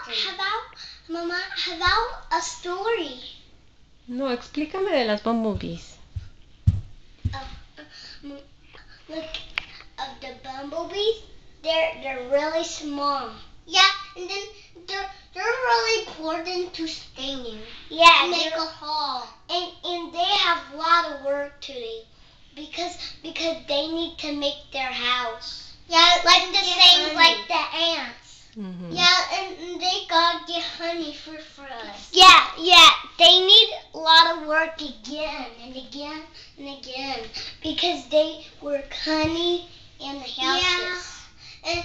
how about a story? No, explícame de las bumblebees. Look, of the bumblebees, they're really small. Yeah, and then they're really important to sting you. Yeah, to make a hole. And they have a lot of work to do because they need to make their house. Yeah, like the same like the ants. Mm-hmm. Yeah, and they gotta get honey for us. Yeah, they need a lot of work again and again and again because they work honey in the houses. Yeah.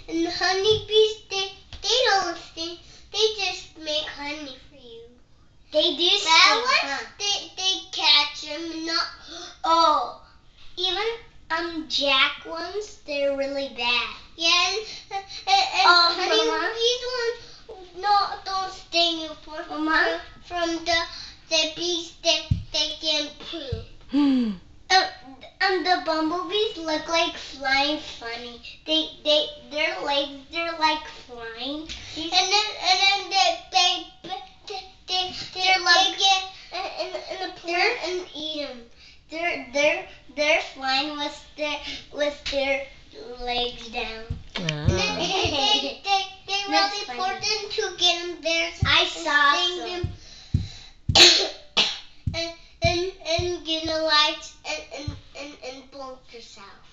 And honeybees, they don't sting. They just make honey for you. They do sting. Huh? They catch them. Even jack ones, they're really bad. Yeah, and honeybees don't sting you from the bees that can poo. The bumblebees look like flying funny. Their legs, they're like flying. And then they like get in the plant and eat them. They're flying with their legs down. And then they really important to get them there. I saw them. And get a light and blink yourself.